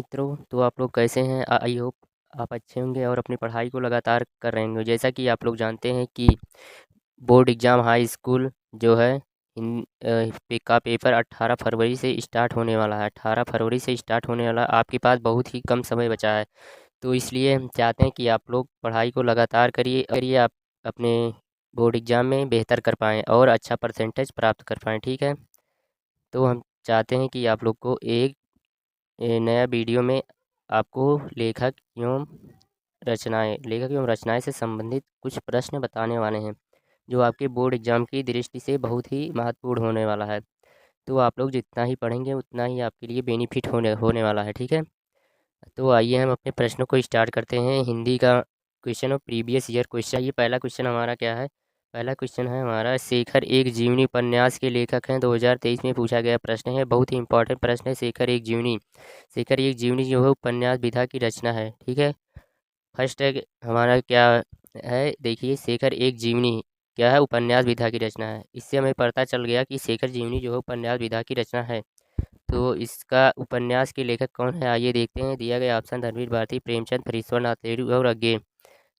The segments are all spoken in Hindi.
मित्रों, तो आप लोग कैसे हैं? आई होप आप अच्छे होंगे और अपनी पढ़ाई को लगातार कर रहे होंगे। जैसा कि आप लोग जानते हैं कि बोर्ड एग्ज़ाम हाई स्कूल जो है का पेपर 18 फरवरी से स्टार्ट होने वाला है। 18 फरवरी से स्टार्ट होने वाला है। आपके पास बहुत ही कम समय बचा है, तो इसलिए हम चाहते हैं कि आप लोग पढ़ाई को लगातार करिए आप अपने बोर्ड एग्ज़ाम में बेहतर कर पाएँ और अच्छा परसेंटेज प्राप्त कर पाएँ। ठीक है, तो हम चाहते हैं कि आप लोग को एक नया वीडियो में आपको लेखक एवं रचनाएँ से संबंधित कुछ प्रश्न बताने वाले हैं, जो आपके बोर्ड एग्ज़ाम की दृष्टि से बहुत ही महत्वपूर्ण होने वाला है। तो आप लोग जितना ही पढ़ेंगे उतना ही आपके लिए बेनिफिट होने होने वाला है। ठीक है, तो आइए हम अपने प्रश्नों को स्टार्ट करते हैं। हिंदी का क्वेश्चन और प्रीवियस ईयर क्वेश्चन। ये पहला क्वेश्चन हमारा क्या है? पहला क्वेश्चन है हमारा, शेखर एक जीवनी उपन्यास के लेखक हैं। 2023 में पूछा गया प्रश्न है, बहुत ही इंपॉर्टेंट प्रश्न है। शेखर एक जीवनी जो है उपन्यास विधा की रचना है। ठीक है, फर्स्ट है हमारा क्या है, देखिए, शेखर एक जीवनी क्या है? उपन्यास विधा की रचना है। इससे हमें पता चल गया कि शेखर जीवनी जो है उपन्यास विधा की रचना है। तो इसका उपन्यास के लेखक कौन है? आइए देखते हैं। दिया गया ऑप्शन धर्मवीर भारती, प्रेमचंद, फरीश्वरनाथ रेणु और अज्ञे।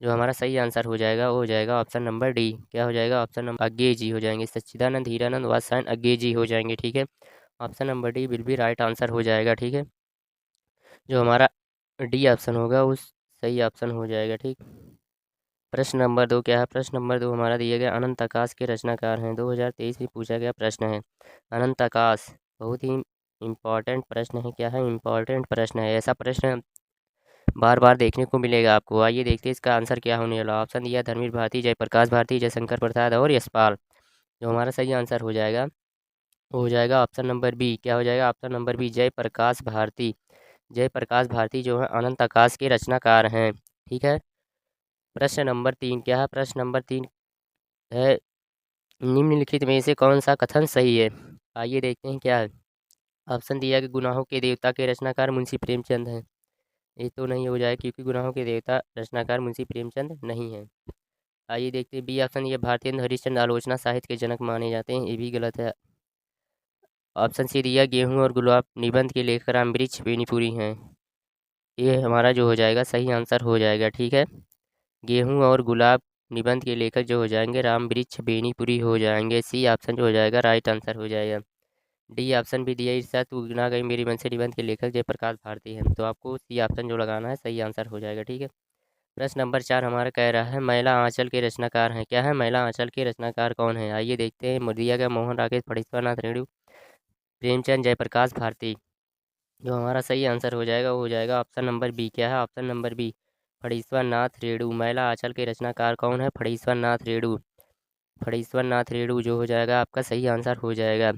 जो हमारा सही आंसर हो जाएगा वो हो जाएगा ऑप्शन नंबर डी। क्या हो जाएगा? ऑप्शन नंबर अज्ञे जी हो जाएंगे। सच्चिदानंद, हीरानंद, वात्स्यायन अज्ञे जी हो जाएंगे। ठीक है, option number D will be right answer हो जाएगा। ठीक है, जो हमारा डी ऑप्शन होगा उस सही ऑप्शन हो जाएगा। ठीक, प्रश्न नंबर 2 क्या है? प्रश्न नंबर 2 हमारा दिया गया, अनंत आकाश के रचनाकार हैं। 2023 में पूछा गया प्रश्न है अनंत आकाश। बहुत ही इम्पॉर्टेंट प्रश्न है। क्या है? इम्पॉर्टेंट प्रश्न है। ऐसा प्रश्न बार बार देखने को मिलेगा आपको। आइए देखते हैं इसका आंसर क्या होने वाला। ऑप्शन दिया धर्मवीर भारती, जयप्रकाश भारती, जयशंकर प्रसाद और यशपाल। जो हमारा सही आंसर हो जाएगा वो हो जाएगा ऑप्शन नंबर बी। क्या हो जाएगा? Option number B, Jayaprakash Bharati. Jayaprakash Bharati जो है अनंत आकाश के रचनाकार हैं। ठीक है, प्रश्न नंबर 3 क्या है? प्रश्न नंबर 3 है, निम्नलिखित में से कौन सा कथन सही है? आइए देखते हैं क्या है। ऑप्शन दिया कि गुनाहों के देवता के रचनाकार मुंशी प्रेमचंद हैं। ये तो नहीं हो जाए, क्योंकि गुनाहों के देवता रचनाकार मुंशी प्रेमचंद नहीं है। आइए देखते हैं बी ऑप्शन, ये भारतेंद्र हरिश्चंद्र आलोचना साहित्य के जनक माने जाते हैं। ये भी गलत है। ऑप्शन सी दिया, गेहूं और गुलाब निबंध के लेखक रामवृक्ष बेनीपुरी हैं। ये हमारा जो हो जाएगा सही आंसर हो जाएगा। ठीक है, गेहूं और गुलाब निबंध के लेखक जो हो जाएंगे रामवृक्ष बेनीपुरी हो जाएंगे। सी ऑप्शन जो हो जाएगा राइट आंसर हो जाएगा। डी ऑप्शन भी दिया, ईर्षा तू ना गई मेरी मन से निबंध के लेखक जयप्रकाश भारती हैं। तो आपको सी ऑप्शन जो लगाना है सही आंसर हो जाएगा। ठीक है, प्रश्न नंबर 4 हमारा कह रहा है, मैला आंचल के रचनाकार हैं। क्या है? मैला आंचल के रचनाकार कौन है? आइए देखते हैं। दिया गया मोहन राकेश, फणीश्वरनाथ रेणु, प्रेमचंद, जयप्रकाश भारती। जो हमारा सही आंसर हो जाएगा वो हो जाएगा ऑप्शन नंबर बी। क्या है? Option number B, Phanishwar Nath Renu. Maila Anchal के रचनाकार कौन है? फणीश्वर नाथ रेणु। फणीश्वर नाथ रेणु जो हो जाएगा आपका सही आंसर हो जाएगा।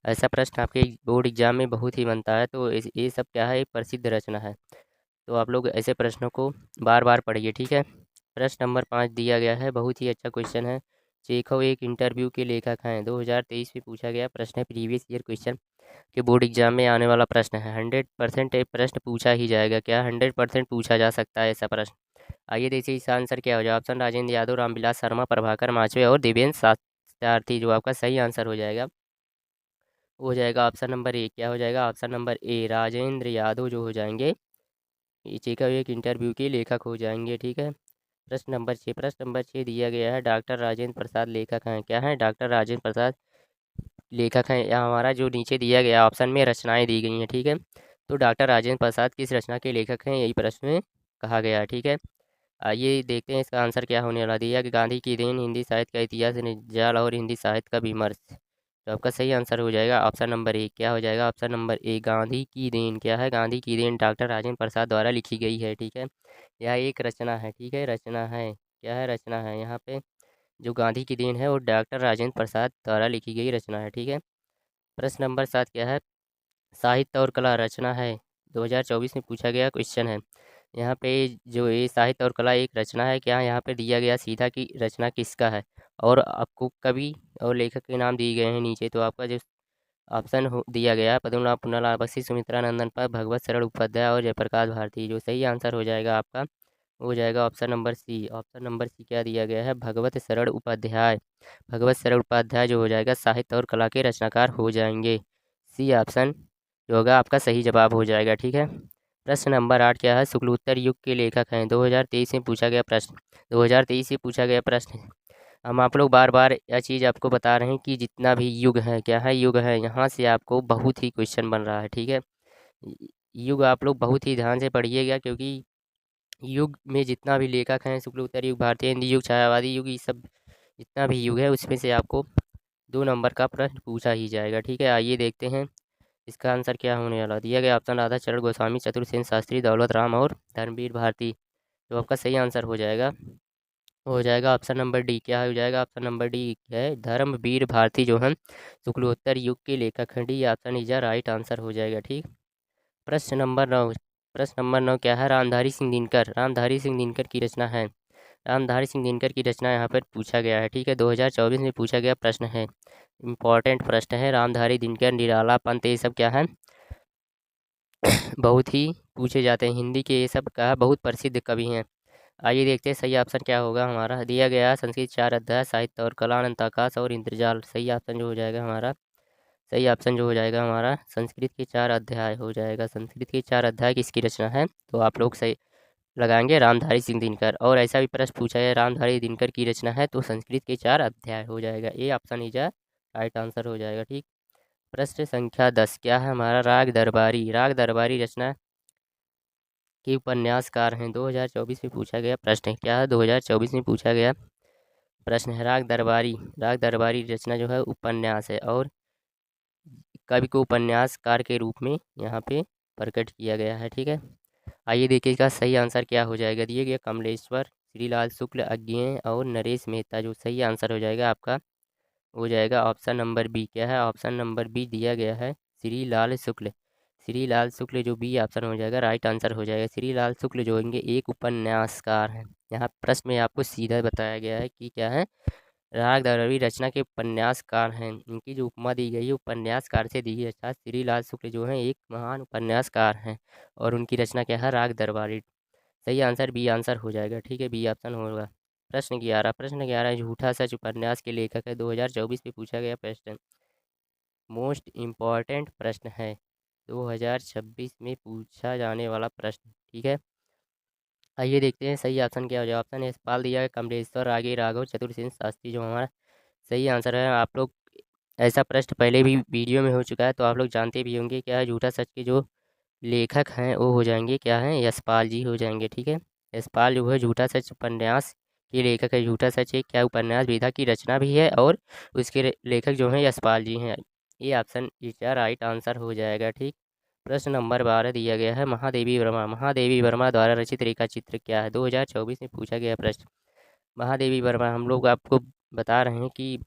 ऐसा प्रश्न आपके बोर्ड एग्जाम में बहुत ही बनता है। तो ये सब क्या है? एक प्रसिद्ध रचना है। तो आप लोग ऐसे प्रश्नों को बार बार पढ़िए। ठीक है, प्रश्न नंबर 5 दिया गया है, बहुत ही अच्छा क्वेश्चन है। चेखव एक इंटरव्यू के लेखक हैं। 2023 में पूछा गया प्रश्न है, प्रीवियस ईयर क्वेश्चन के बोर्ड एग्जाम में आने वाला प्रश्न है। 100% एक प्रश्न पूछा ही जाएगा। क्या 100% पूछा जा सकता है ऐसा प्रश्न? आइए देखिए इसका आंसर क्या हो जाएगा। ऑप्शन राजेंद्र यादव, रामविलास शर्मा, प्रभाकर माचवे और देवेंद्र सात्यार्थी। जो आपका सही आंसर हो जाएगा वो हो जाएगा ऑप्शन नंबर ए। क्या हो जाएगा? ऑप्शन नंबर ए, राजेंद्र यादव जो हो जाएंगे ये चेकअप एक इंटरव्यू के लेखक हो जाएंगे। ठीक है, प्रश्न नंबर 6 दिया गया है, डॉक्टर राजेंद्र प्रसाद लेखक हैं। क्या है? डॉक्टर राजेंद्र प्रसाद लेखक हैं। या हमारा जो नीचे दिया गया ऑप्शन में रचनाएं दी गई हैं। ठीक है, तो डॉक्टर राजेंद्र प्रसाद किस रचना के लेखक हैं, यही प्रश्न में कहा गया है। ठीक है, आइए देखते हैं इसका आंसर क्या होने वाला। दिया कि गांधी की देन, हिंदी साहित्य का इतिहास, निजाल और हिंदी साहित्य का विमर्श। तो आपका सही आंसर हो जाएगा ऑप्शन नंबर ए। क्या हो जाएगा? ऑप्शन नंबर ए, गांधी की देन। क्या है? गांधी की देन डॉक्टर राजेंद्र प्रसाद द्वारा लिखी गई है। ठीक है, यह एक रचना है। ठीक है, रचना है। क्या है? रचना है। यहाँ पे जो गांधी की देन है वो डॉक्टर राजेंद्र प्रसाद द्वारा लिखी गई रचना है। ठीक है, प्रश्न नंबर 7 क्या है? साहित्य और कला रचना है। 2024 में पूछा गया क्वेश्चन है। यहाँ पे जो ये साहित्य और कला एक रचना है, क्या यहाँ पे दिया गया सीधा कि रचना किसका है, और आपको कवि और लेखक के नाम दिए गए हैं नीचे। तो आपका जो ऑप्शन दिया गया है, पद्मनाभ पुन्नालाल बख्शी, सुमित्रा नंदन पाल, भगवत सरल उपाध्याय और जयप्रकाश भारती। जो सही आंसर हो जाएगा आपका वो हो जाएगा option number C. Option number C क्या दिया गया है? भगवत सरल उपाध्याय। भगवत सरल उपाध्याय जो हो जाएगा साहित्य और कला के रचनाकार हो जाएंगे। सी ऑप्शन जो होगा आपका सही जवाब हो जाएगा। ठीक है, प्रश्न नंबर 8 क्या है, शुक्लोत्तर युग के लेखक हैं। 2023 में पूछा गया प्रश्न, 2023 से पूछा गया प्रश्न है। हम आप लोग बार बार यह चीज़ आपको बता रहे हैं कि जितना भी युग है, क्या है, युग है, यहाँ से आपको बहुत ही क्वेश्चन बन रहा है, ठीक है। युग आप लोग बहुत ही ध्यान से पढ़िएगा, क्योंकि युग में जितना भी लेखक हैं, शुक्लोत्तर युग, भारतीय हिंदी युग, छायावादी युग, ये सब जितना भी युग है उसमें से आपको 2 नंबर का प्रश्न पूछा ही जाएगा, ठीक है। आइए देखते हैं इसका आंसर क्या होने वाला। दिया गया ऑप्शन राधा चरण गोस्वामी, चतुर्सेन शास्त्री, दौलत राम और धर्मवीर भारती। तो आपका सही आंसर हो जाएगा ऑप्शन नंबर डी। क्या हो जाएगा? ऑप्शन नंबर डी है धर्मवीर भारती, जो हैं शुक्लोत्तर युग के लेखक हैं। D option is right answer हो जाएगा, ठीक। प्रश्न नंबर 9, प्रश्न नंबर 9 क्या है, रामधारी सिंह दिनकर, रामधारी सिंह दिनकर की रचना है। रामधारी सिंह दिनकर की रचना यहाँ पर पूछा गया है, ठीक है। 2024 में पूछा गया प्रश्न है, इम्पॉर्टेंट प्रश्न है। रामधारी दिनकर, निराला पंत, ये सब क्या है, बहुत ही पूछे जाते हैं हिंदी के, ये सब का बहुत प्रसिद्ध कवि हैं। आइए देखते हैं सही ऑप्शन क्या होगा हमारा। दिया गया संस्कृत 4 अध्याय, साहित्य और कला, अनंत आकाश और इंद्रजाल। सही ऑप्शन जो हो जाएगा हमारा, सही ऑप्शन जो हो जाएगा हमारा, संस्कृत के 4 अध्याय हो जाएगा। संस्कृत के 4 अध्याय किसकी रचना है? तो आप लोग सही लगाएंगे रामधारी सिंह दिनकर। और ऐसा भी प्रश्न पूछा है रामधारी दिनकर की रचना है, तो संस्कृत के 4 अध्याय हो जाएगा। A option is right answer हो जाएगा, ठीक। प्रश्न संख्या 10 क्या है हमारा, राग दरबारी, राग दरबारी रचना के उपन्यासकार हैं। 2024 में पूछा गया प्रश्न है, क्या है, 2024 में पूछा गया प्रश्न है। राग दरबारी, राग दरबारी रचना जो है उपन्यास है, और कवि को उपन्यासकार के रूप में यहाँ पे प्रकट किया गया है, ठीक है। आइए देखिए इसका सही आंसर क्या हो जाएगा। दिए गए कमलेश्वर, श्रीलाल शुक्ल, अज्ञेय और नरेश मेहता। जो सही आंसर हो जाएगा आपका हो जाएगा ऑप्शन नंबर बी। क्या है? ऑप्शन नंबर बी दिया गया है श्रीलाल शुक्ल। श्रीलाल शुक्ल जो बी ऑप्शन हो जाएगा राइट आंसर हो जाएगा। श्रीलाल शुक्ल जो होंगे एक उपन्यासकार हैं। यहाँ प्रश्न में आपको सीधा बताया गया है कि क्या है, राग दरबारी रचना के उपन्यासकार हैं। इनकी जो उपमा दी गई है उपन्यासकार से दी गई है, अर्थात श्रीलाल शुक्ल जो हैं एक महान उपन्यासकार हैं, और उनकी रचना क्या है, राग दरबारी। सही आंसर बी आंसर हो जाएगा, ठीक है, बी ऑप्शन होगा। प्रश्न 11 झूठा सच उपन्यास के लेखक है। 2024 में पूछा गया प्रश्न, मोस्ट इम्पॉर्टेंट प्रश्न है, 2026 में पूछा जाने वाला प्रश्न, ठीक है। आइए देखते हैं सही ऑप्शन क्या हो जाएगा। ऑप्शन यशपाल दिया है, कमलेश्वर, रागी राघव, चतुर्सेन शास्त्री जो हमारा सही आंसर है। आप लोग ऐसा प्रश्न पहले भी वीडियो में हो चुका है, तो आप लोग जानते भी होंगे। क्या है, झूठा सच के जो लेखक हैं वो हो जाएंगे, क्या हैं, यशपाल जी हो जाएंगे, ठीक है। यशपाल जो है झूठा सच उपन्यास के लेखक है। झूठा सच एक क्या उपन्यास विधा की रचना भी है, और उसके लेखक जो हैं यशपाल जी हैं। ये ऑप्शन इसका राइट आंसर हो जाएगा, ठीक। प्रश्न नंबर 12 दिया गया है, महादेवी वर्मा, महादेवी वर्मा द्वारा रचित रेखा चित्र क्या है। 2024 में पूछा गया प्रश्न, महादेवी वर्मा, हम लोग आपको बता रहे हैं कि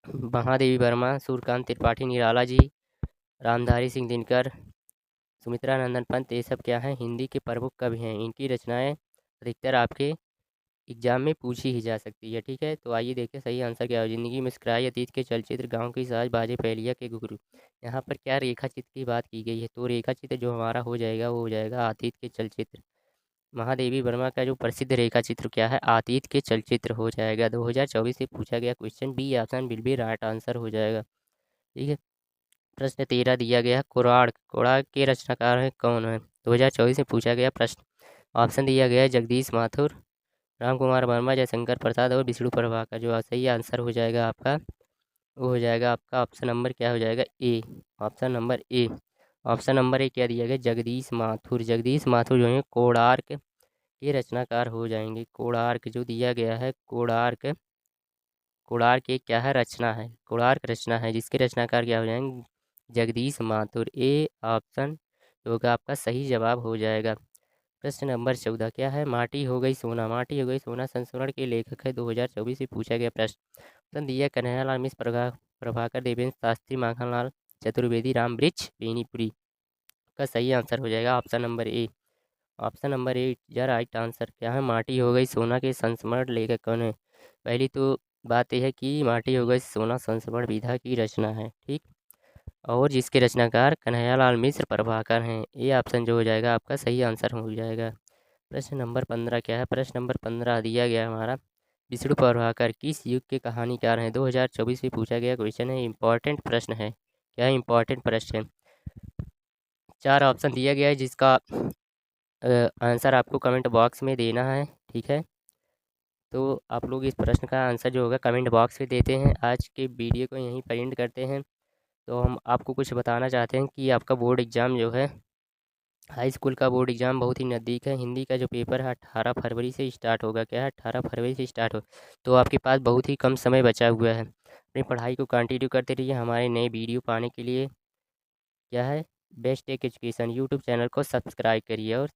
महादेवी वर्मा, सूर्यकांत त्रिपाठी, निराला जी, रामधारी सिंह दिनकर, सुमित्रा नंदन पंत, ये सब क्या हैं, हिंदी के प्रमुख कवि हैं। इनकी रचनाएं अधिकतर आपके एग्जाम में पूछी ही जा सकती है, ठीक है। तो आइए देखते हैं सही आंसर क्या हो। जिंदगी मुस्कुराई, अतीत के चलचित्र, गांव की साज बाजे, पहेलिया के गुरु। यहाँ पर क्या रेखा चित्र की बात की गई है, तो रेखा चित्र जो हमारा हो जाएगा वो हो जाएगा अतीत के चलचित्र। महादेवी वर्मा का जो प्रसिद्ध रेखा चित्र क्या है, अतीत के चलचित्र हो जाएगा। 2024 से पूछा गया क्वेश्चन, बी ऑप्शन बिल भी राइट आंसर हो जाएगा, ठीक है। प्रश्न 13 दिया गया है, कोणार्क, कोणार्क के रचनाकार हैं कौन है। 2024 में पूछा गया प्रश्न। ऑप्शन दिया गया है जगदीश माथुर, राम कुमार वर्मा, जयशंकर प्रसाद और विष्णु प्रभाकर। जो सही आंसर हो जाएगा आपका वो हो जाएगा आपका ऑप्शन नंबर क्या हो जाएगा, A. Option number A, option number A क्या दिया गया, जगदीश माथुर। जगदीश माथुर जो है कोणार्क के रचनाकार हो जाएंगे। कोणार्क जो दिया गया है, कोणार्क, कोणार्क एक क्या है, रचना है, कोणार्क रचना है, जिसके रचनाकार क्या हो जाएंगे, जगदीश माथुर। ए ऑप्शन जो होगा आपका सही जवाब हो जाएगा। प्रश्न नंबर 14 क्या है, माटी हो गई सोना, माटी हो गई सोना संस्मरण के लेखक है। 2024 में पूछा गया प्रश्न। ऑप्शन दिया कन्हैयालाल मिश्र, प्रभाकर देवेंद्र शास्त्री, माखनलाल चतुर्वेदी, राम वृक्ष बेनीपुरी। का सही आंसर हो जाएगा option number A. Option number ए या राइट आंसर क्या है, माटी हो गई सोना के संस्मरण लेखक कौन है। पहली तो बात यह है कि माटी हो गई सोना संस्मरण विधा की रचना है, ठीक, और जिसके रचनाकार कन्हैयालाल मिश्र प्रभाकर हैं। ये ऑप्शन जो हो जाएगा आपका सही आंसर हो जाएगा। प्रश्न नंबर 15 क्या है, प्रश्न नंबर 15 दिया गया हमारा, विष्णु प्रभाकर किस युग के कहानीकार हैं। 2024 में पूछा गया क्वेश्चन है, इंपॉर्टेंट प्रश्न है। क्या है, इंपॉर्टेंट प्रश्न है। 4 ऑप्शन दिया गया है जिसका आंसर आपको कमेंट बॉक्स में देना है, ठीक है। तो आप लोग इस प्रश्न का आंसर जो होगा कमेंट बॉक्स में देते हैं। आज के वीडियो को यहीं पर एंड करते हैं। तो हम आपको कुछ बताना चाहते हैं कि आपका बोर्ड एग्ज़ाम जो है, हाई स्कूल का बोर्ड एग्ज़ाम बहुत ही नज़दीक है। हिंदी का जो पेपर है 18 फरवरी से स्टार्ट होगा। क्या है, 18 फरवरी से स्टार्ट हो, तो आपके पास बहुत ही कम समय बचा हुआ है। अपनी पढ़ाई को कंटिन्यू करते रहिए। हमारे नए वीडियो पाने के लिए क्या है, best tech education YouTube channel को सब्सक्राइब करिए और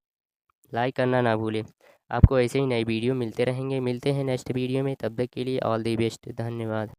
लाइक करना ना भूलें। आपको ऐसे ही नए वीडियो मिलते रहेंगे। मिलते हैं नेक्स्ट वीडियो में, तब तक के लिए ऑल द बेस्ट, धन्यवाद।